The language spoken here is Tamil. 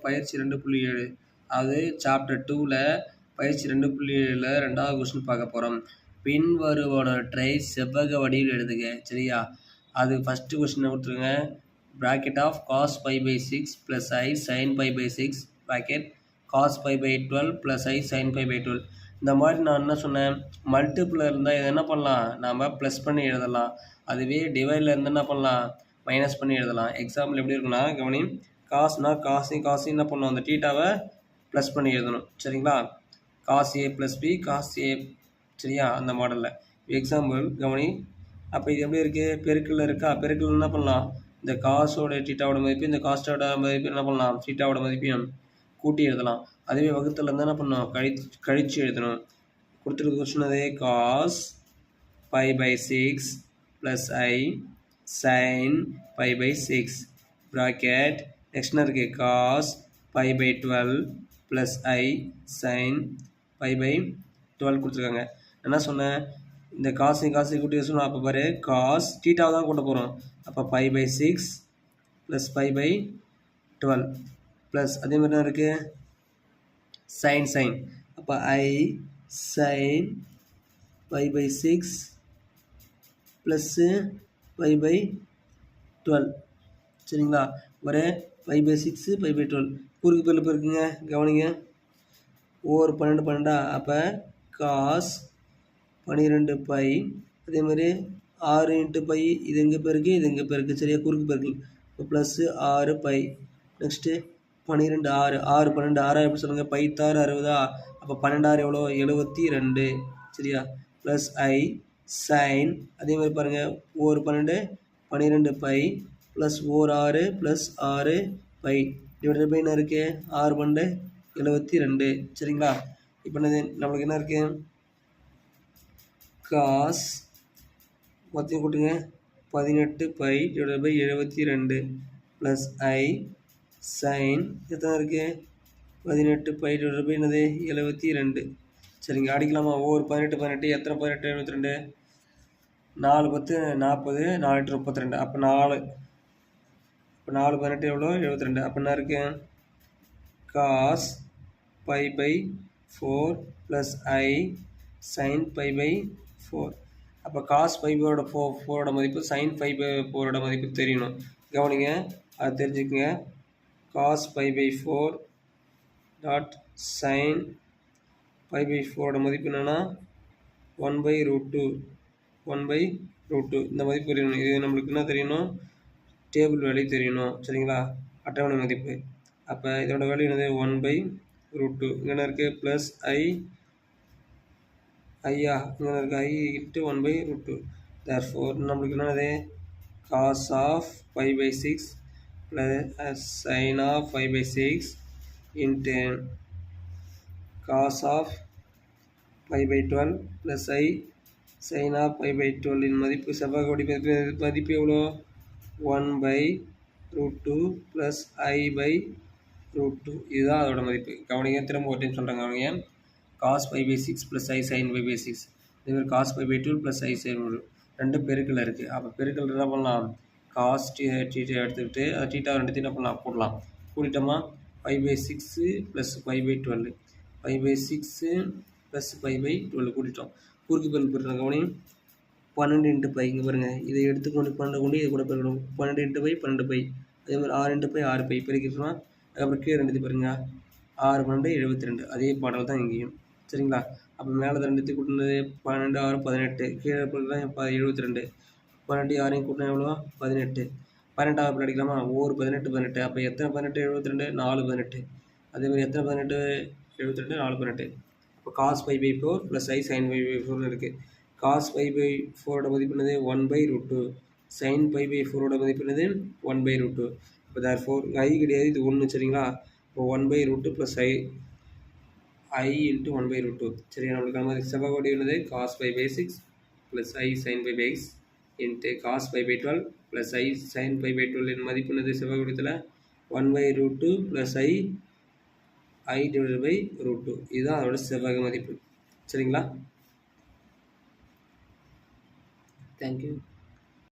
பயிற்சி 2.7 அது சாப்டர் 2ல பயிற்சி 2.7ல 2வது கொஸ்டின் பார்க்க போகிறோம். பின்வருவனவற்றை செவ்வக வடிவில் எழுதுக. சரியா? அது ஃபஸ்ட்டு கொஸ்டினை கொடுத்துருங்க. Bracket of cos pi by 6 plus i sine pi by 6 bracket cos pi by 12 plus i sine pi by 12. இந்த மாதிரி நான் என்ன சொன்னேன், மல்டிப்பிளில் இருந்தால் இதை என்ன பண்ணலாம், நாம் ப்ளஸ் பண்ணி எழுதலாம். அதுவே டிவைடில் இருந்து என்ன பண்ணலாம், மைனஸ் பண்ணி எழுதலாம். எக்ஸாம்பிள் எப்படி இருக்குன்னா, கவனி, காசுனா காசு என்ன பண்ணணும், அந்த டீட்டாவை ப்ளஸ் பண்ணி எழுதணும். சரிங்களா? Cos A plus B cos A. சரியா? அந்த மாடலில் எக்ஸாம்பிள் கவனி. அப்போ இது எப்படி இருக்குது, பெருக்கில் இருக்கா, பெருக்கில் என்ன பண்ணலாம், இந்த காசோட டீட்டாவோட மதிப்பு இந்த காஸ்டோட மதிப்பு என்ன பண்ணலாம், டீட்டாவோட மதிப்பையும் கூட்டி எழுதலாம். அதுவே வகுத்தில் இருந்தால் என்ன பண்ணணும், கழிச்சு எழுதணும். கொடுத்துருக்கு question cos pi by 6 plus i sine pi by 6 bracket next இருக்குது cos pi by 12 plus i sine pi by 12 கொடுத்துருக்காங்க. என்ன சொன்னேன், இந்த காசு கூட்டி சொல்லணும். அப்போ பாரு, காஸ் டீட்டாவை தான் கூட்ட போகிறோம். அப்போ pi by 6 plus pi by 12 plus அதே மாதிரி தான் இருக்குது சைன். அப்போ i sine pi by 6 plus pi by 12. சரிங்களா? ஒரு பை பை 6 பை பை 12 குறுக்கு பேரில் இருக்குங்க. கவனிங்க, ஓர் 12 அப்போ காஸ் 12 பை, அதே மாதிரி 6 இன்ட்டு பை, இது எங்கே பேருக்கு இது எங்கே பேருக்கு. சரியா? குறுக்கு பேருக்கு. இப்போ ப்ளஸ்ஸு 6 பை. நெக்ஸ்ட்டு 12 6 12 எப்படி சொல்லுங்கள், பைத்தாறு 60. அப்போ 12 எவ்வளோ, 72. சரியா? ப்ளஸ் ஐ சைன், அதே மாதிரி பாருங்கள், ஒரு 12 பை ப்ளஸ் ஓர் 6 ப்ளஸ் 6 பை டிவைடட் பை என்ன இருக்குது, 6 12 72. சரிங்களா? இப்போ நம்மளுக்கு என்ன இருக்குது, காஸ் மொத்தம் கூட்டுங்க 18 pi divided by 72 plus i sine எத்தனை இருக்குது, 18 பை டிவைடட் பை என்னது 72. சரிங்க, அடிக்கலாமா? ஒவ்வொரு 18 எத்தனை 18 72, 4 10 40, 4 8 32. அப்போ 4 18 எவ்வளோ 72. அப்போ என்ன இருக்கு, cos pi by 4 plus i sine pi by 4. அப்போ காஸ் பை பையோட 4ஓட மதிப்பு சைன் பை பை 4ஓட மதிப்பு தெரியணும். கவனிங்க, அது தெரிஞ்சுக்கங்க. Cos pi by 4 dot sine pi by 4ஓட மதிப்பு என்னென்னா 1/√2. இந்த மதிப்பு தெரியணும். இது நம்மளுக்கு என்ன தெரியணும், டேபிள் வேல்யூ தெரியணும். சரிங்களா? அட்டவணை மதிப்பு. அப்போ இதோட வேல்யூ என்னது 1/√2. இங்கே இருக்குது ப்ளஸ் ஐயா, இங்கே இருக்குது ஐ இன்ட்டு 1/√2. தேர்ஃபோர் நம்மளுக்கு என்னது, cos of pi by 6 plus sine of pi by 6 into cos of pi by 12 plus i sine of pi by 12 இன் மதிப்பு செவ்வக மதிப்பு எவ்வளோ, 1/√2 ப்ளஸ் ஐ பை √2. இதுதான் அதோட மதிப்பு. கவனிங்க, திரும்ப ஒரு டைம் சொல்கிறாங்க. கவனிங்க, cos pi by 6 plus i sine pi by 6, இதேமாதிரி cos pi by 12 plus i sine 2 பெருக்கில் இருக்குது. அப்போ பெருக்கில் என்ன பண்ணலாம், காஸ் டீட்டா எடுத்துக்கிட்டு அதை டீட்டா ரெண்டுத்தையும் என்ன பண்ணலாம், போடலாம். கூட்டிட்டோமா, 5/6 ப்ளஸ் 5/12, 5/6 ப்ளஸ் 5/12 கூட்டிட்டோம். குறுக்கு பெருக்கல் பெருக்கிறோம். கவனி, 12 இன்ட்டு பை. இங்கே பாருங்கள், இதை எடுத்துக்கொண்டு 12 கொண்டு இதை கூட பெருக்கணும். 12 இன்ட்டு பை 12 பை, அதே மாதிரி 6 இன்ட்டு பை 6 பை பெருக்கிட்டோம்னா அதுக்கப்புறம் கீழே ரெண்டுத்தையும் பாருங்கள், 6 12 72. அதே பாடல் தான் இங்கேயும். சரிங்களா? அப்போ மேலே ரெண்டுத்தையும் கூட்டினது 12 6 18, கீழே தான் 72. 12 6 கூட்டினா எவ்வளோ 18. 18 அடிக்கலாமா, ஒரு 18 அப்போ எத்தனை 18 72, 4 18. அதே மாதிரி எத்தனை 18 72, 4 18. இப்போ cos pi by 4 plus i sine pi by 4 இருக்குது. காஸ் பை பை 4ஓட மதிப்பு என்னது 1/√2, சைன் பை பை 4ஓட மதிப்பு என்னது 1/√2. இப்போ தேர்ஃபோர் ஐ கிடையாது, இது 1. சரிங்களா? இப்போ 1/√2 ப்ளஸ் ஐ இன்ட்டு 1/√2. சரியா? நம்மளுக்கு செவ்வக வடிவம் என்னது, cos pi by 6 plus i sine pi by 6 into cos pi by 12 plus i sine pi by 12 இன் மதிப்பு என்னது செவ்வக வடிவத்தில் 1/√2 ப்ளஸ் ஐ டிவைடட் பை √2. இதுதான் அதோட செவ்வக மதிப்பு. சரிங்களா? தேங்க்யூ.